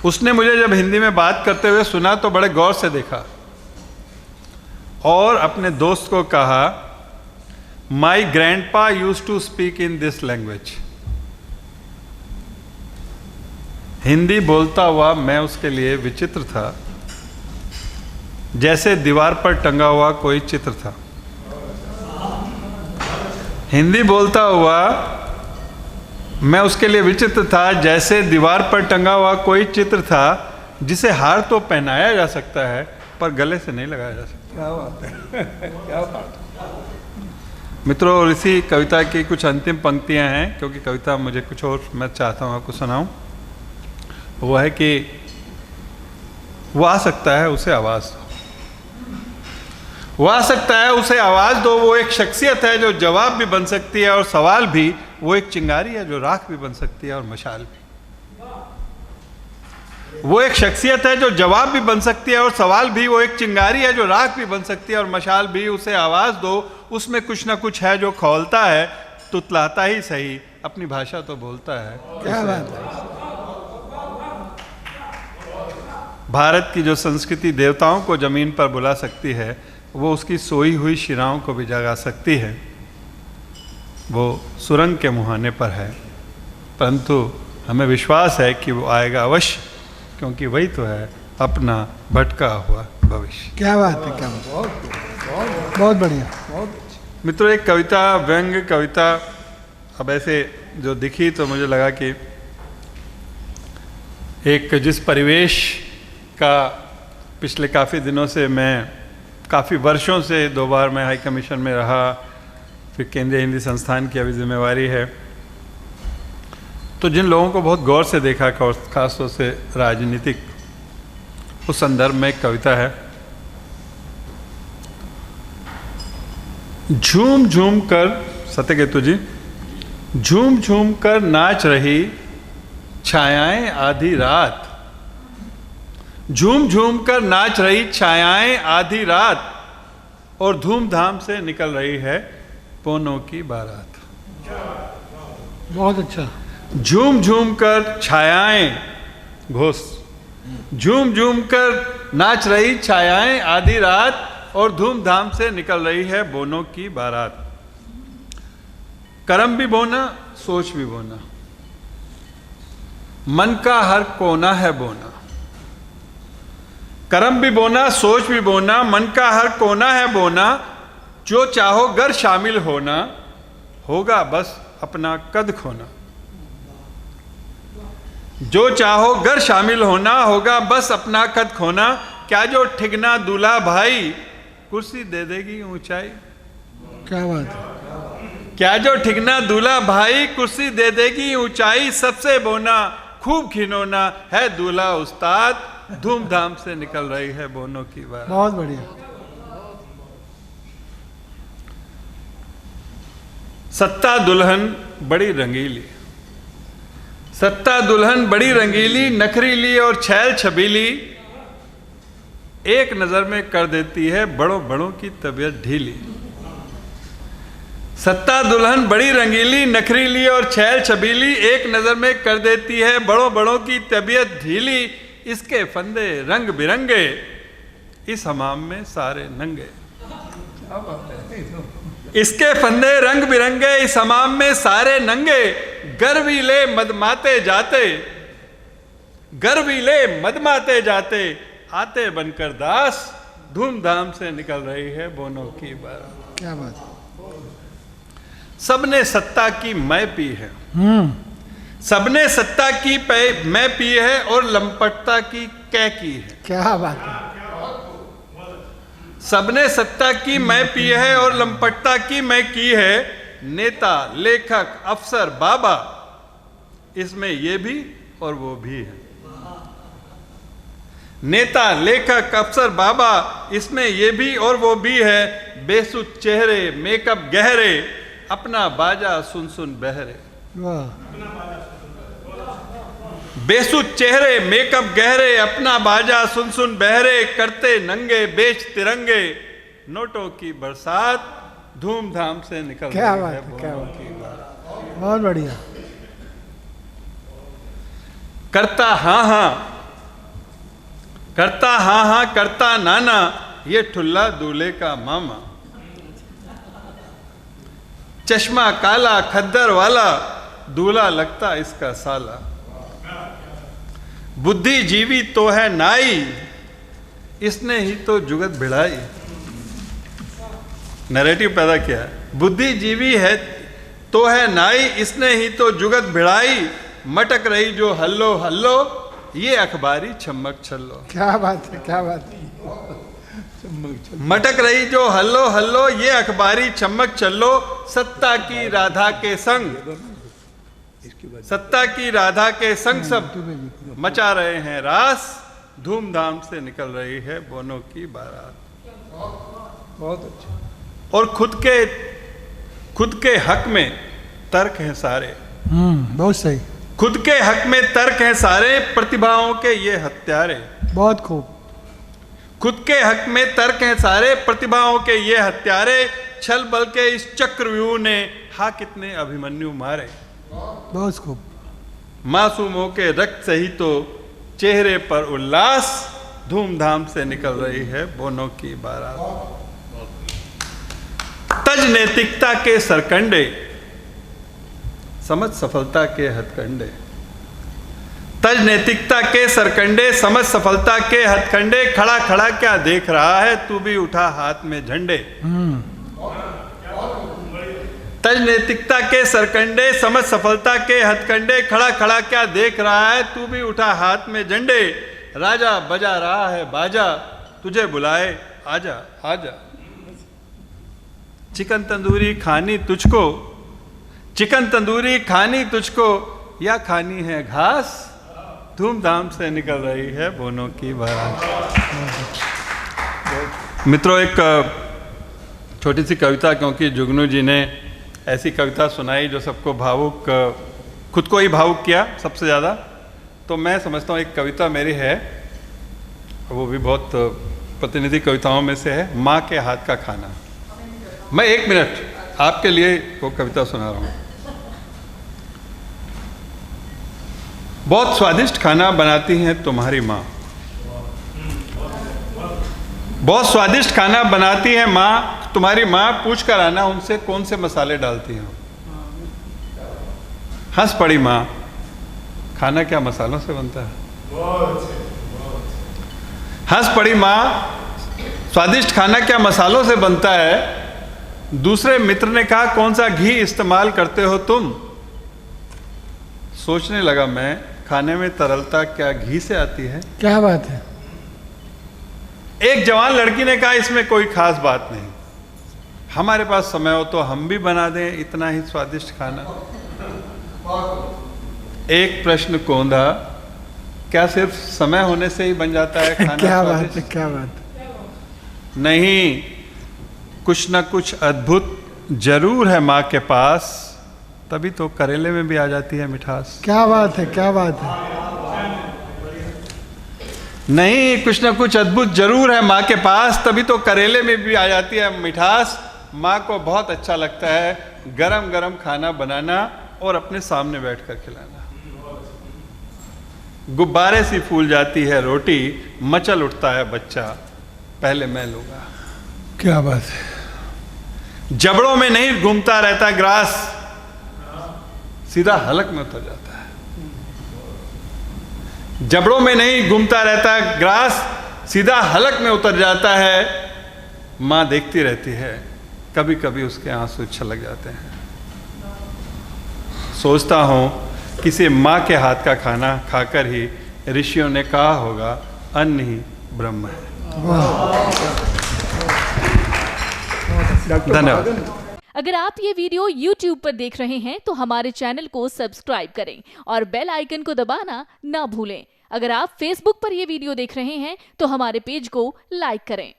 उसने मुझे जब हिंदी में बात करते हुए सुना तो बड़े गौर से देखा और अपने दोस्त को कहा, my grandpa used to speak in this language. Hindi बोलता हुआ मैं उसके लिए विचित्र था, जैसे दीवार पर टंगा हुआ कोई चित्र था। हिंदी बोलता हुआ मैं उसके लिए विचित्र था, जैसे दीवार पर टंगा हुआ कोई चित्र था जिसे हार तो पहनाया जा सकता है पर गले से नहीं लगाया जा सकता। क्या बात है, क्या बात है। मित्रों, और इसी कविता की कुछ अंतिम पंक्तियां हैं, क्योंकि कविता मुझे कुछ और मैं चाहता हूं आपको सुनाऊं। वो है कि वो आ सकता है उसे आवाज़ दो, वो आ सकता है उसे आवाज़ दो। वो एक शख्सियत है जो जवाब भी बन सकती है और सवाल भी। वो एक चिंगारी है जो राख भी बन सकती है और मशाल भी। वो एक शख्सियत है जो जवाब भी बन सकती है और सवाल भी। वो एक चिंगारी है जो राख भी बन सकती है और मशाल भी। उसे आवाज़ दो, उसमें कुछ ना कुछ है जो खौलता है, तुतलाता ही सही, अपनी भाषा तो बोलता है। क्या बात है। भारत की जो संस्कृति देवताओं को जमीन पर बुला सकती है, वो उसकी सोई हुई शिराओं को भी जगा सकती है। वो सुरंग के मुहाने पर है, परंतु हमें विश्वास है कि वो आएगा अवश्य, क्योंकि वही तो है अपना भटका हुआ भविष्य। क्या बात है, क्या बात है। बहुत बढ़िया, बहुत। मित्रों, एक कविता, व्यंग्य कविता अब ऐसे जो दिखी तो मुझे लगा कि एक जिस परिवेश का पिछले काफ़ी दिनों से मैं, काफ़ी वर्षों से 2 बार मैं हाई कमीशन में रहा, फिर केंद्रीय हिंदी संस्थान की अभी जिम्मेवारी है, तो जिन लोगों को बहुत गौर से देखा, खासतौर से राजनीतिक, उस संदर्भ में एक कविता है। झूम झूम कर, सत्यकेतु जी, झूम झूम कर नाच रही छायाएं आधी रात। झूम झूम कर नाच रही छायाएं आधी रात, और धूमधाम से निकल रही है पोनों की बारात। बहुत अच्छा। झूम झूम कर छायाएं, घोष, झूम झूम कर नाच रही छायाएं आधी रात, और धूमधाम से निकल रही है बोनों की बारात। करम भी बोना, सोच भी बोना, मन का हर कोना है बोना। करम भी बोना, सोच भी बोना, मन का हर कोना है बोना। जो चाहो गर शामिल होना, होगा बस अपना कद खोना। जो चाहो गर शामिल होना, होगा बस अपना कद खोना। क्या जो ठिगना दूल्हा भाई, कुर्सी दे देगी ऊंचाई। क्या बात है। क्या जो ठिगना दूल्हा भाई, कुर्सी दे देगी ऊंचाई। सबसे बोना खूब खिनौना है दूल्हा उस्ताद, धूमधाम से निकल रही है बोनों की बात। बहुत बढ़िया। सत्ता दुल्हन बड़ी रंगीली, सत्ता दुल्हन बड़ी रंगीली, नखरीली और छैल छबीली, एक नजर में कर देती है बड़ों बड़ों की तबीयत ढीली। सत्ता दुल्हन बड़ी रंगीली, नखरीली और छैल छबीली, एक नजर में कर देती है बड़ों बड़ों की तबीयत ढीली। इसके फंदे रंग बिरंगे, इस हमाम में सारे नंगे। इसके फंदे रंग बिरंगे, इस हमाम में सारे नंगे। गर्वीले मदमाते जाते, गर्वीले मदमाते जाते, आते बनकर दास, धूमधाम से निकल रही है बोनों की बारात। क्या बात है। सबने सत्ता की मैं पी है, सबने सत्ता की मैं पी है, और लंपटता की कै की है। क्या बात है। सबने सत्ता की मैं पी है और लंपटता की मैं की है। नेता, लेखक, अफसर, बाबा, इसमें ये भी और वो भी है। नेता, लेखक, अफसर, बाबा, इसमें ये भी और वो भी है। बेसुध चेहरे, मेकअप गहरे, अपना बाजा सुन सुन बहरे। बेसुध चेहरे, मेकअप गहरे, अपना बाजा सुन सुन बहरे, करते नंगे बेच तिरंगे, नोटों की बरसात, धूमधाम से निकल क्या रही बात है है, क्या बोनों बात की बारात। बहुत बढ़िया। करता हाँ हाँ, करता हाँ हाँ करता नाना, ये ठुल्ला दूल्हे का मामा। चश्मा काला खद्दर वाला, दूल्हा लगता इसका साला। बुद्धिजीवी तो है नाई, इसने ही तो जुगत भिड़ाई। नैरेटिव पैदा किया है। बुद्धिजीवी है तो है नाई, इसने ही तो जुगत भिड़ाई। मटक रही जो हल्लो हल्लो, ये अखबारी छम्मक छल्लो। क्या बात है, क्या बात है। मटक रही जो हल्लो हल्लो, ये अखबारी चमक चल्लो। सत्ता की राधा के संग, सत्ता की राधा के संग सब मचा रहे हैं रास। धूमधाम से निकल रही है बोनों की बारात। बहुत अच्छा। और खुद के हक में तर्क हैं सारे। बहुत सही। खुद के हक में तर्क हैं सारे, प्रतिभाओं के ये हत्यारे। बहुत खूब। खुद के हक में तर्क हैं सारे, प्रतिभाओं के ये हत्यारे। छल बल के इस चक्रव्यूह ने हा कितने अभिमन्यु मारे। बहुत खूब। मासूमों के रक्त से ही तो चेहरे पर उल्लास। धूमधाम से निकल रही है बोनों की बारात। तज नैतिकता के सरकंडे, समझ सफलता के हथकंडे। तज नैतिकता के सरकंडे, समझ सफलता के हथकंडे। खड़ा खड़ा क्या देख रहा है, तू भी उठा हाथ में झंडे। तज नैतिकता के सरकंडे, समझ सफलता के हथकंडे। खड़ा खड़ा क्या देख रहा है, तू भी उठा हाथ में झंडे। राजा बजा रहा है बाजा, तुझे बुलाए आजा आजा। चिकन तंदूरी खानी तुझको, चिकन तंदूरी खानी तुझको, या खानी है घास। धूमधाम से निकल रही है बोनों की बारात। मित्रों, एक छोटी सी कविता, क्योंकि जुगनू जी ने ऐसी कविता सुनाई जो सबको भावुक, खुद को ही भावुक किया सबसे ज़्यादा। तो मैं समझता हूँ एक कविता मेरी है, वो भी बहुत प्रतिनिधि कविताओं में से है, माँ के हाथ का खाना। मैं 1 मिनट आपके लिए वो कविता सुना रहा हूँ। बहुत स्वादिष्ट खाना बनाती हैं तुम्हारी माँ, बहुत स्वादिष्ट खाना बनाती है माँ तुम्हारी माँ। पूछ कर आना उनसे कौन से मसाले डालती हैं। हंस पड़ी माँ, खाना क्या मसालों से बनता है। हंस पड़ी माँ, स्वादिष्ट खाना क्या मसालों से बनता है। दूसरे मित्र ने कहा कौन सा घी इस्तेमाल करते हो तुम। सोचने लगा मैं, खाने में तरलता क्या घी से आती है। क्या बात है। एक जवान लड़की ने कहा इसमें कोई खास बात नहीं, हमारे पास समय हो तो हम भी बना दें इतना ही स्वादिष्ट खाना। एक प्रश्न कोंधा, क्या सिर्फ समय होने से ही बन जाता है खाना क्या स्वादिष्ट? बात है, क्या बात है। नहीं, कुछ न कुछ अद्भुत जरूर है माँ के पास, तभी तो करेले में भी आ जाती है मिठास। क्या बात है, क्या बात है। नहीं, कुछ न कुछ अद्भुत जरूर है माँ के पास, तभी तो करेले में भी आ जाती है मिठास। माँ को बहुत अच्छा लगता है गरम गरम खाना बनाना और अपने सामने बैठकर खिलाना। गुब्बारे सी फूल जाती है रोटी, मचल उठता है बच्चा, पहले मैं लूंगा। क्या बात है। जबड़ों में नहीं घूमता रहता ग्रास, सीधा हलक में उतर जाता है। जबड़ों में नहीं घूमता रहता ग्रास, सीधा हलक में उतर जाता है। माँ देखती रहती है, कभी कभी उसके आंसू छलक जाते हैं। सोचता हूँ किसी माँ के हाथ का खाना खाकर ही ऋषियों ने कहा होगा अन्न ही ब्रह्म है। धन्यवाद। अगर आप ये वीडियो YouTube पर देख रहे हैं तो हमारे चैनल को सब्सक्राइब करें और बेल आइकन को दबाना ना भूलें। अगर आप Facebook पर ये वीडियो देख रहे हैं तो हमारे पेज को लाइक करें।